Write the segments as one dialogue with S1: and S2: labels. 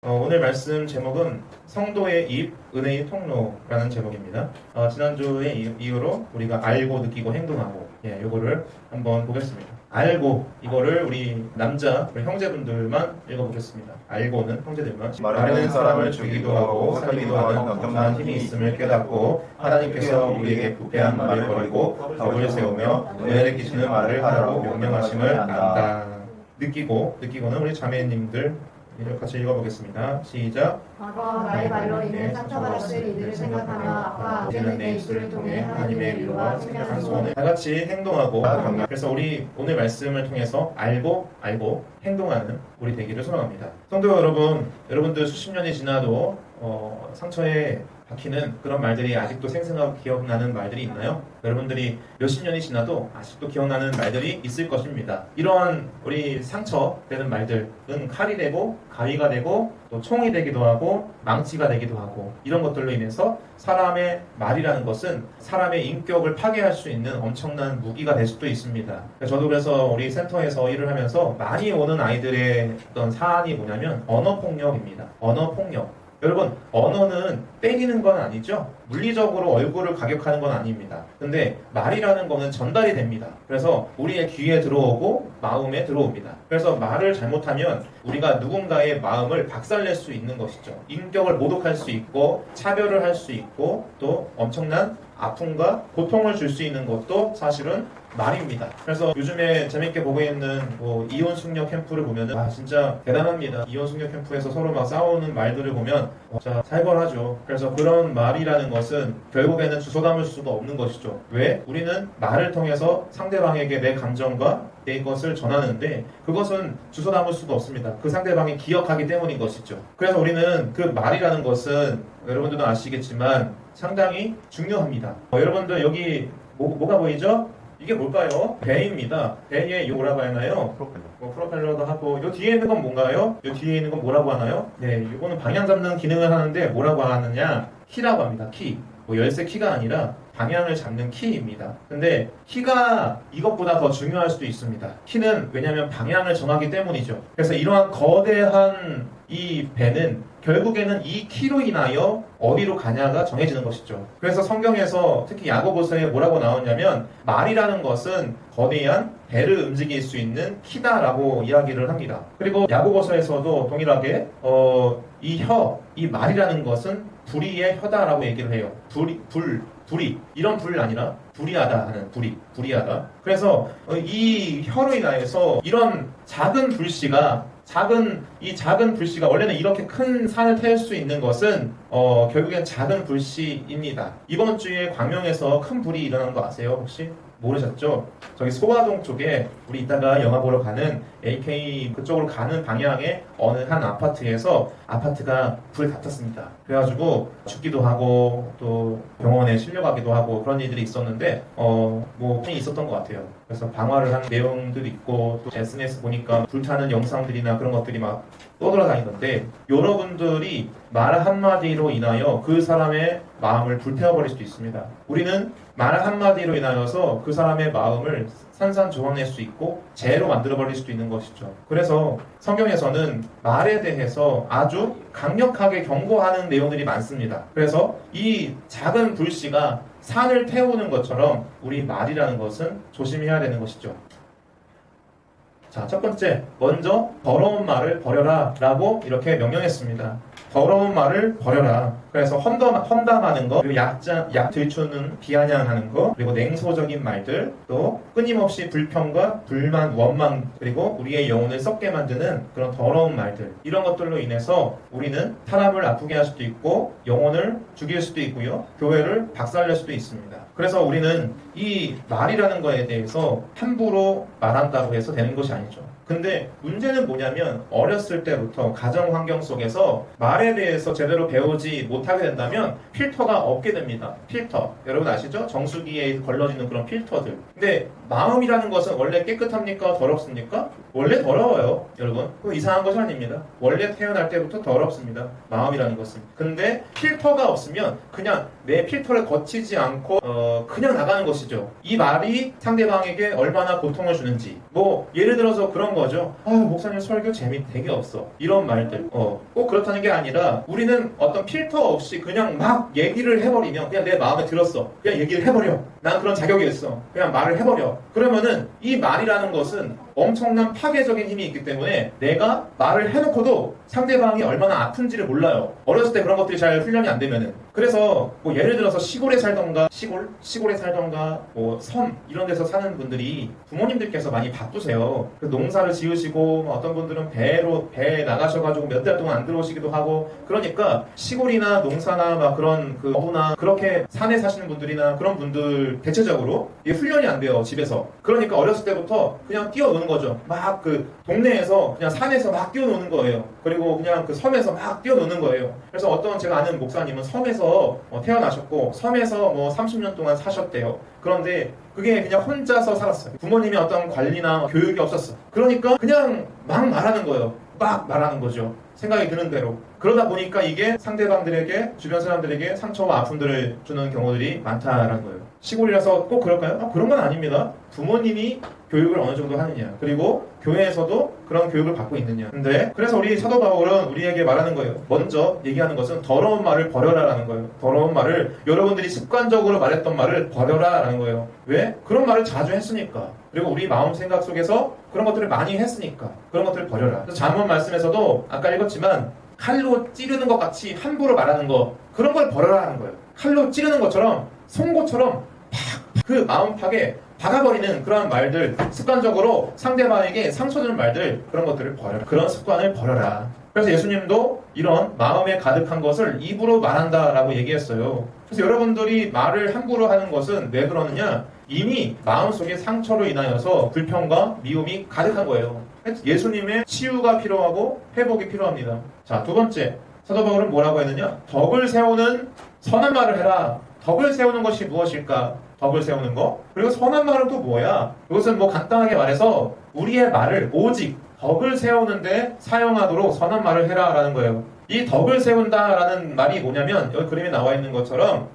S1: 오늘 말씀 제목은 성도의 입, 은혜의 통로라는 제목입니다. 지난주에 이후로 우리가 알고, 느끼고, 행동하고 요거를 한번 보겠습니다. 알고, 이거를 우리 남자, 우리 형제분들만 읽어보겠습니다. 알고는 형제들만 마르는 사람을 죽이기도 하고 살리기도 하는 엄청난 힘이 있음을 깨닫고 하나님께서 우리에게 부패한 말을 버리고 덕을 세우며 은혜를 끼치는 말을 하라고 명령하심을 안다. 느끼고는 우리 자매님들 같이 읽어보겠습니다. 시작.
S2: 과거 나의 말로 인해 상처받았을 이들을 생각하며 아까 이제는 내 입술을 통해 하나님의 위로와 생명한 소원을
S1: 다 같이 행동하고 그래서 우리 오늘 말씀을 통해서 알고 행동하는 우리 되기를 소망합니다. 성도 여러분, 여러분들 수십 년이 지나도 상처에 박히는 그런 말들이 아직도 생생하고 기억나는 말들이 있나요? 여러분들이 몇십 년이 지나도 아직도 기억나는 말들이 있을 것입니다. 이러한 우리 상처되는 말들은 칼이 되고 가위가 되고 또 총이 되기도 하고 망치가 되기도 하고 이런 것들로 인해서 사람의 말이라는 것은 사람의 인격을 파괴할 수 있는 엄청난 무기가 될 수도 있습니다. 저도 그래서 우리 센터에서 일을 하면서 많이 오는 아이들의 어떤 사안이 뭐냐면 언어폭력입니다. 언어폭력. 여러분, 언어는 때리는 건 아니죠? 물리적으로 얼굴을 가격하는 건 아닙니다. 근데 말이라는 거는 전달이 됩니다. 그래서 우리의 귀에 들어오고 마음에 들어옵니다. 그래서 말을 잘못하면 우리가 누군가의 마음을 박살낼 수 있는 것이죠. 인격을 모독할 수 있고 차별을 할 수 있고 또 엄청난 아픔과 고통을 줄 수 있는 것도 사실은 말입니다. 그래서 요즘에 재밌게 보고 있는 이혼 숙녀 캠프를 보면은 진짜 대단합니다. 이혼 숙녀 캠프에서 서로 막 싸우는 말들을 보면 진짜 살벌하죠. 그래서 그런 말이라는 것은 결국에는 주워 담을 수가 없는 것이죠. 왜? 우리는 말을 통해서 상대방에게 내 감정과 내 것을 전하는데 그것은 주워 담을 수가 없습니다. 그 상대방이 기억하기 때문인 것이죠. 그래서 우리는 그 말이라는 것은 여러분들도 아시겠지만 상당히 중요합니다. 여러분들 여기 뭐가 보이죠? 이게 뭘까요? 배입니다. 배에 뭐라고 하나요? 프로펠러도 하고 요 뒤에 있는 건 뭔가요? 요 뒤에 있는 건 뭐라고 하나요? 네, 이거는 방향 잡는 기능을 하는데 뭐라고 하느냐? 키라고 합니다. 키. 열쇠 키가 아니라 방향을 잡는 키입니다. 근데 키가 이것보다 더 중요할 수도 있습니다. 키는 왜냐하면 방향을 정하기 때문이죠. 그래서 이러한 거대한 이 배는 결국에는 이 키로 인하여 어디로 가냐가 정해지는 것이죠. 그래서 성경에서 특히 야고보서에 뭐라고 나오냐면 말이라는 것은 거대한 배를 움직일 수 있는 키다라고 이야기를 합니다. 그리고 야고보서에서도 동일하게 이 말이라는 것은 불의의 혀다라고 얘기를 해요. 불이 이런 불이 아니라 불의하다 하는 불의하다. 그래서 이 혀로 인하여서 이런 작은 불씨가 원래는 이렇게 큰 산을 태울 수 있는 것은 결국엔 작은 불씨입니다. 이번 주에 광명에서 큰 불이 일어난 거 아세요? 혹시? 모르셨죠? 저기 소화동 쪽에 우리 이따가 영화 보러 가는 AK 그쪽으로 가는 방향에 어느 한 아파트에서 아파트가 불에 다 탔습니다. 그래가지고 죽기도 하고 또 병원에 실려가기도 하고 그런 일들이 있었는데 분이 있었던 것 같아요. 그래서 방화를 한 내용들이 있고 또 SNS 보니까 불타는 영상들이나 그런 것들이 막 떠돌아다니는데 여러분들이 말 한마디로 인하여 그 사람의 마음을 불태워버릴 수도 있습니다. 우리는 말 한마디로 인하여서 그 사람의 마음을 산산조각낼 수 있고 죄로 만들어버릴 수도 있는 것이죠. 그래서 성경에서는 말에 대해서 아주 강력하게 경고하는 내용들이 많습니다. 그래서 이 작은 불씨가 산을 태우는 것처럼 우리 말이라는 것은 조심해야 되는 것이죠. 자, 첫 번째, 먼저 더러운 말을 버려라 라고 이렇게 명령했습니다. 더러운 말을 버려라. 그래서 험담하는 거, 그리고 약 들추는 비아냥하는 거, 그리고 냉소적인 말들, 또 끊임없이 불평과 불만, 원망, 그리고 우리의 영혼을 썩게 만드는 그런 더러운 말들, 이런 것들로 인해서 우리는 사람을 아프게 할 수도 있고 영혼을 죽일 수도 있고요, 교회를 박살낼 수도 있습니다. 그래서 우리는 이 말이라는 거에 대해서 함부로 말한다고 해서 되는 것이 아니죠. 근데 문제는 뭐냐면 어렸을 때부터 가정 환경 속에서 말에 대해서 제대로 배우지 못하게 된다면 필터가 없게 됩니다. 필터. 여러분 아시죠? 정수기에 걸러지는 그런 필터들. 근데 마음이라는 것은 원래 깨끗합니까? 더럽습니까? 원래 더러워요. 여러분. 그거 이상한 것이 아닙니다. 원래 태어날 때부터 더럽습니다. 마음이라는 것은. 근데 필터가 없으면 그냥 내 필터를 거치지 않고 그냥 나가는 것이죠. 이 말이 상대방에게 얼마나 고통을 주는지. 예를 들어서 그런 거죠. 목사님 설교 재미 되게 없어. 이런 말들. 꼭 그렇다는 게 아니라 우리는 어떤 필터 없이 그냥 막 얘기를 해버리면 그냥 내 마음에 들었어. 그냥 얘기를 해버려. 난 그런 자격이 있어. 그냥 말을 해버려. 그러면은 이 말이라는 것은 엄청난 파괴적인 힘이 있기 때문에 내가 말을 해놓고도 상대방이 얼마나 아픈지를 몰라요. 어렸을 때 그런 것들이 잘 훈련이 안 되면은. 그래서 뭐 예를 들어서 시골에 살던가 시골에 살던가 뭐 섬 이런 데서 사는 분들이 부모님들께서 많이 바쁘세요. 그 농사를 지으시고 어떤 분들은 배에 나가셔가지고 몇 달 동안 안 들어오시기도 하고 그러니까 시골이나 농사나 막 그런 그 어부나 그렇게 산에 사시는 분들이나 그런 분들 대체적으로 이게 훈련이 안 돼요 집에서. 그러니까 어렸을 때부터 그냥 뛰어노는 거죠. 막 그 동네에서 그냥 산에서 막 뛰어노는 거예요. 그리고 그냥 그 섬에서 막 뛰어노는 거예요. 그래서 어떤 제가 아는 목사님은 섬에서 태어나셨고 섬에서 뭐 30년 동안 사셨대요. 그런데 그게 그냥 혼자서 살았어요. 부모님의 어떤 관리나 교육이 없었어. 그러니까 그냥 막 말하는 거예요. 막 말하는 거죠. 생각이 드는 대로. 그러다 보니까 이게 상대방들에게 주변 사람들에게 상처와 아픔들을 주는 경우들이 많다라는 거예요. 시골이라서 꼭 그럴까요? 그런 건 아닙니다. 부모님이 교육을 어느 정도 하느냐 그리고 교회에서도 그런 교육을 받고 있느냐. 근데 그래서 우리 사도 바울은 우리에게 말하는 거예요. 먼저 얘기하는 것은 더러운 말을 버려라라는 거예요. 더러운 말을 여러분들이 습관적으로 말했던 말을 버려라라는 거예요. 왜? 그런 말을 자주 했으니까. 그리고 우리 마음 생각 속에서 그런 것들을 많이 했으니까 그런 것들을 버려라. 그래서 잠언 말씀에서도 아까 읽었지만 칼로 찌르는 것 같이 함부로 말하는 거 그런 걸 버려라 하는 거예요. 칼로 찌르는 것처럼 송곳처럼 팍 그 마음팍에 박아버리는 그런 말들 습관적으로 상대방에게 상처 주는 말들 그런 것들을 버려라. 그런 습관을 버려라. 그래서 예수님도 이런 마음에 가득한 것을 입으로 말한다라고 얘기했어요. 그래서 여러분들이 말을 함부로 하는 것은 왜 그러느냐? 이미 마음속에 상처로 인하여서 불평과 미움이 가득한 거예요. 예수님의 치유가 필요하고 회복이 필요합니다. 자, 두 번째 사도 바울은 뭐라고 했느냐? 덕을 세우는 선한 말을 해라. 덕을 세우는 것이 무엇일까? 덕을 세우는 거? 그리고 선한 말은 또 뭐야? 이것은 뭐 간단하게 말해서 우리의 말을 오직 덕을 세우는데 사용하도록 선한 말을 해라 라는 거예요. 이 덕을 세운다라는 말이 뭐냐면 여기 그림에 나와 있는 것처럼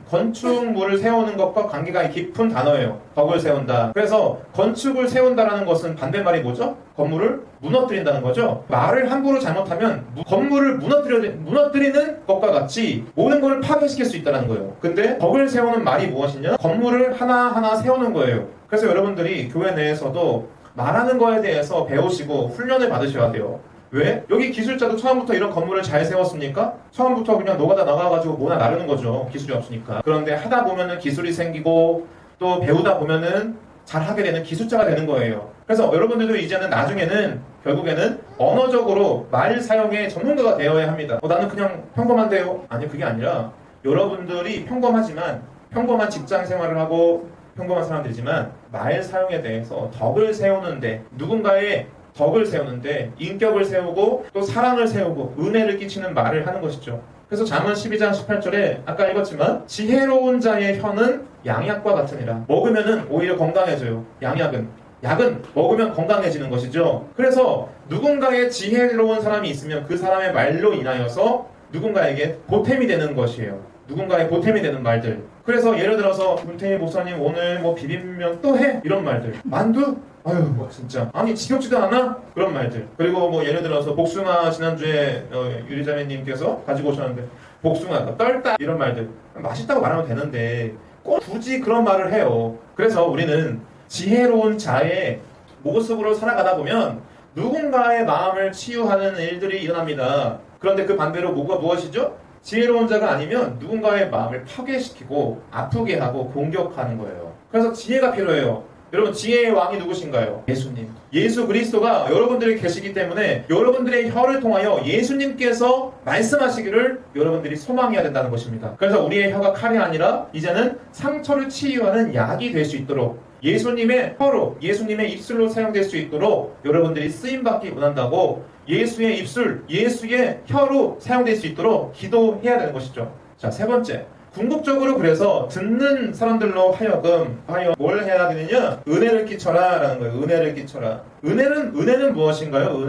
S1: 건축물을 세우는 것과 관계가 깊은 단어예요. 덕을 세운다. 그래서 건축을 세운다라는 것은 반대말이 뭐죠? 건물을 무너뜨린다는 거죠. 말을 함부로 잘못하면 건물을 무너뜨리는 것과 같이 모든 것을 파괴시킬 수 있다는 거예요. 근데 덕을 세우는 말이 무엇이냐? 건물을 하나하나 세우는 거예요. 그래서 여러분들이 교회 내에서도 말하는 거에 대해서 배우시고 훈련을 받으셔야 돼요. 왜? 여기 기술자도 처음부터 이런 건물을 잘 세웠습니까? 처음부터 그냥 노가다 나가가지고 뭐나 나르는 거죠. 기술이 없으니까. 그런데 하다 보면은 기술이 생기고 또 배우다 보면은 잘 하게 되는 기술자가 되는 거예요. 그래서 여러분들도 이제는 나중에는 결국에는 언어적으로 말 사용의 전문가가 되어야 합니다. 나는 그냥 평범한데요? 아니 그게 아니라 여러분들이 평범하지만 평범한 직장 생활을 하고 평범한 사람들이지만 말 사용에 대해서 덕을 세우는데 누군가의 덕을 세우는데 인격을 세우고 또 사랑을 세우고 은혜를 끼치는 말을 하는 것이죠. 그래서 잠언 12장 18절에 아까 읽었지만 지혜로운 자의 혀는 양약과 같으니라. 먹으면은 오히려 건강해져요. 약은 먹으면 건강해지는 것이죠. 그래서 누군가의 지혜로운 사람이 있으면 그 사람의 말로 인하여서 누군가에게 보탬이 되는 것이에요. 누군가의 보탬이 되는 말들. 그래서 예를 들어서 문태희 목사님 오늘 뭐 비빔면 또 해? 이런 말들. 만두? 아유 뭐 진짜 아니 지겹지도 않아? 그런 말들. 그리고 뭐 예를 들어서 복숭아 지난주에 유리자매님께서 가지고 오셨는데 복숭아 떨다 이런 말들 맛있다고 말하면 되는데 꼭 굳이 그런 말을 해요. 그래서 우리는 지혜로운 자의 모습으로 살아가다 보면 누군가의 마음을 치유하는 일들이 일어납니다. 그런데 그 반대로 무엇이죠? 지혜로운 자가 아니면 누군가의 마음을 파괴시키고 아프게 하고 공격하는 거예요. 그래서 지혜가 필요해요. 여러분 지혜의 왕이 누구신가요? 예수님. 예수 그리스도가 여러분들이 계시기 때문에 여러분들의 혀를 통하여 예수님께서 말씀하시기를 여러분들이 소망해야 된다는 것입니다. 그래서 우리의 혀가 칼이 아니라 이제는 상처를 치유하는 약이 될 수 있도록 예수님의 혀로 예수님의 입술로 사용될 수 있도록 여러분들이 쓰임받기 원한다고 예수의 입술, 예수의 혀로 사용될 수 있도록 기도해야 되는 것이죠. 자, 세 번째. 궁극적으로 그래서 듣는 사람들로 하여금 뭘 해야 되느냐? 은혜를 끼쳐라 라는 거예요. 은혜를 끼쳐라. 은혜는 무엇인가요?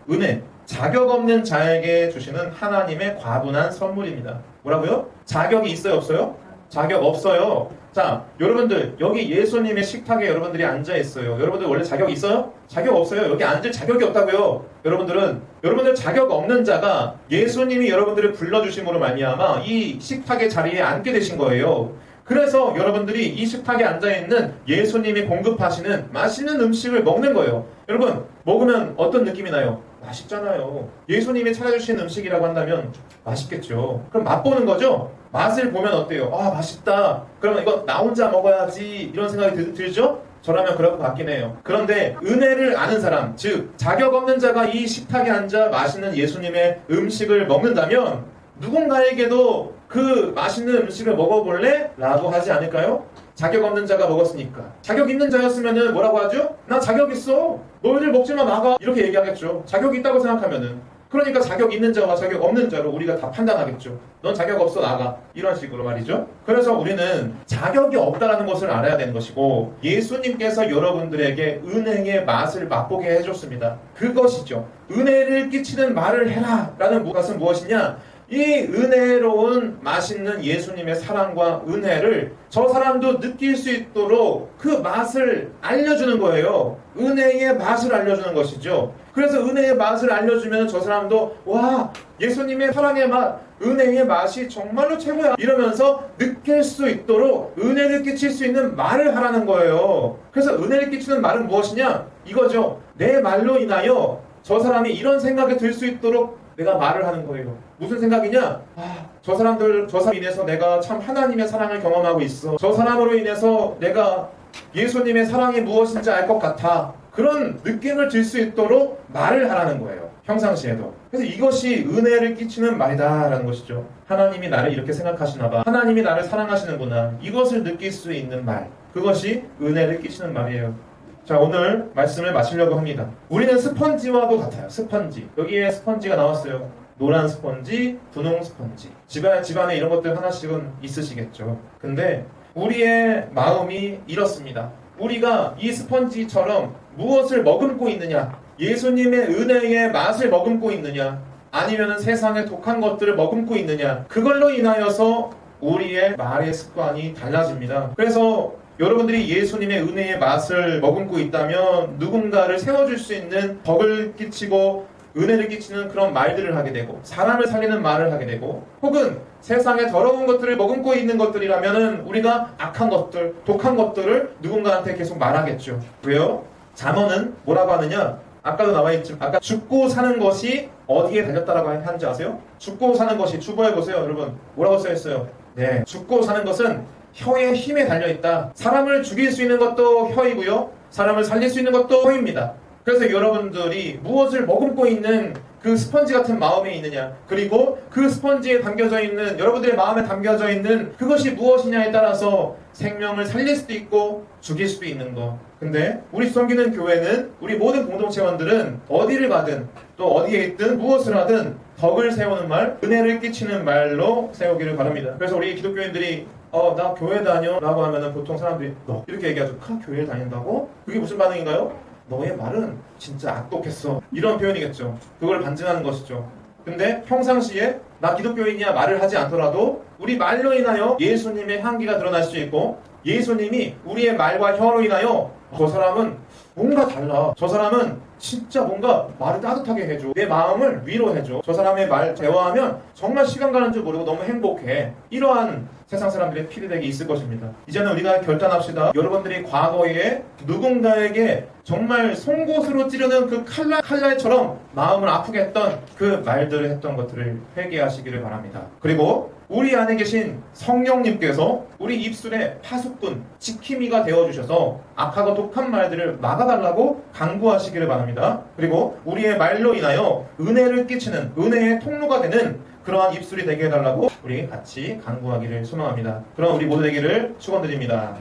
S1: 은혜. 자격 없는 자에게 주시는 하나님의 과분한 선물입니다. 뭐라고요? 자격이 있어요? 없어요? 자격 없어요. 자, 여러분들 여기 예수님의 식탁에 여러분들이 앉아 있어요. 여러분들 원래 자격 있어요? 자격 없어요. 여기 앉을 자격이 없다고요. 여러분들 자격 없는 자가 예수님이 여러분들을 불러주심으로 말미암아 이 식탁의 자리에 앉게 되신 거예요. 그래서 여러분들이 이 식탁에 앉아있는 예수님이 공급하시는 맛있는 음식을 먹는 거예요. 여러분, 먹으면 어떤 느낌이 나요? 맛있잖아요. 예수님이 차려주신 음식이라고 한다면 맛있겠죠. 그럼 맛보는 거죠? 맛을 보면 어때요? 아, 맛있다. 그러면 이거 나 혼자 먹어야지 이런 생각이 들죠? 저라면 그럴 것 같긴 해요. 그런데 은혜를 아는 사람, 즉 자격 없는 자가 이 식탁에 앉아 맛있는 예수님의 음식을 먹는다면 누군가에게도 그 맛있는 음식을 먹어볼래? 라고 하지 않을까요? 자격 없는 자가 먹었으니까. 자격 있는 자였으면은 뭐라고 하죠? 나 자격 있어. 너희들 먹지마 나가. 이렇게 얘기하겠죠. 자격 있다고 생각하면은. 그러니까 자격 있는 자와 자격 없는 자로 우리가 다 판단하겠죠. 넌 자격 없어 나가. 이런 식으로 말이죠. 그래서 우리는 자격이 없다라는 것을 알아야 되는 것이고 예수님께서 여러분들에게 은혜의 맛을 맛보게 해줬습니다. 그것이죠. 은혜를 끼치는 말을 해라 라는 것은 무엇이냐? 이 은혜로운 맛있는 예수님의 사랑과 은혜를 저 사람도 느낄 수 있도록 그 맛을 알려주는 거예요. 은혜의 맛을 알려주는 것이죠. 그래서 은혜의 맛을 알려주면 저 사람도 와, 예수님의 사랑의 맛, 은혜의 맛이 정말로 최고야 이러면서 느낄 수 있도록 은혜를 끼칠 수 있는 말을 하라는 거예요. 그래서 은혜를 끼치는 말은 무엇이냐? 이거죠. 내 말로 인하여 저 사람이 이런 생각이 들 수 있도록 내가 말을 하는 거예요. 무슨 생각이냐? 저 사람으로 인해서 내가 참 하나님의 사랑을 경험하고 있어. 저 사람으로 인해서 내가 예수님의 사랑이 무엇인지 알 것 같아. 그런 느낌을 들 수 있도록 말을 하라는 거예요. 평상시에도. 그래서 이것이 은혜를 끼치는 말이다라는 것이죠. 하나님이 나를 이렇게 생각하시나 봐. 하나님이 나를 사랑하시는구나. 이것을 느낄 수 있는 말. 그것이 은혜를 끼치는 말이에요. 자, 오늘 말씀을 마치려고 합니다. 우리는 스펀지와도 같아요. 스펀지. 여기에 스펀지가 나왔어요. 노란 스펀지, 분홍 스펀지. 집안에 이런 것들 하나씩은 있으시겠죠. 근데 우리의 마음이 이렇습니다. 우리가 이 스펀지처럼 무엇을 머금고 있느냐? 예수님의 은혜의 맛을 머금고 있느냐? 아니면 세상의 독한 것들을 머금고 있느냐? 그걸로 인하여서 우리의 말의 습관이 달라집니다. 그래서 여러분들이 예수님의 은혜의 맛을 머금고 있다면 누군가를 세워줄 수 있는 덕을 끼치고 은혜를 끼치는 그런 말들을 하게 되고 사람을 살리는 말을 하게 되고 혹은 세상에 더러운 것들을 머금고 있는 것들이라면 우리가 악한 것들, 독한 것들을 누군가한테 계속 말하겠죠. 왜요? 잠언은 뭐라고 하느냐? 아까도 나와있죠. 아까 죽고 사는 것이 어디에 달렸다라고 하는지 아세요? 죽고 사는 것이 주보해보세요. 여러분 뭐라고 써있어요? 네, 죽고 사는 것은 혀의 힘에 달려있다. 사람을 죽일 수 있는 것도 혀이고요. 사람을 살릴 수 있는 것도 혀입니다. 그래서 여러분들이 무엇을 머금고 있는 그 스펀지 같은 마음에 있느냐, 그리고 그 스펀지에 담겨져 있는 여러분들의 마음에 담겨져 있는 그것이 무엇이냐에 따라서 생명을 살릴 수도 있고 죽일 수도 있는 거. 근데 우리 섬기는 교회는 우리 모든 공동체원들은 어디를 가든 또 어디에 있든 무엇을 하든 덕을 세우는 말, 은혜를 끼치는 말로 세우기를 바랍니다. 그래서 우리 기독교인들이 나 교회 다녀 라고 하면은 보통 사람들이 너 이렇게 얘기하죠. 교회를 다닌다고? 그게 무슨 반응인가요? 너의 말은 진짜 악독했어. 이런 표현이겠죠. 그걸 반증하는 것이죠. 근데 평상시에 나 기독교인이야 말을 하지 않더라도 우리 말로 인하여 예수님의 향기가 드러날 수 있고 예수님이 우리의 말과 혀로 인하여 저 사람은 뭔가 달라. 저 사람은 진짜 뭔가 말을 따뜻하게 해줘. 내 마음을 위로해줘. 저 사람의 말 대화하면 정말 시간 가는 줄 모르고 너무 행복해. 이러한 세상 사람들의 피드백이 있을 것입니다. 이제는 우리가 결단합시다. 여러분들이 과거에 누군가에게 정말 송곳으로 찌르는 그 칼날처럼 마음을 아프게 했던 그 말들을 했던 것들을 회개하시기를 바랍니다. 그리고 우리 안에 계신 성령님께서 우리 입술에 파수꾼, 지킴이가 되어주셔서 악하고 독한 말들을 막아달라고 간구하시기를 바랍니다. 그리고 우리의 말로 인하여 은혜를 끼치는 은혜의 통로가 되는 그러한 입술이 되게 해달라고 우리 같이 간구하기를 소망합니다. 그럼 우리 모두 되기를 축원드립니다.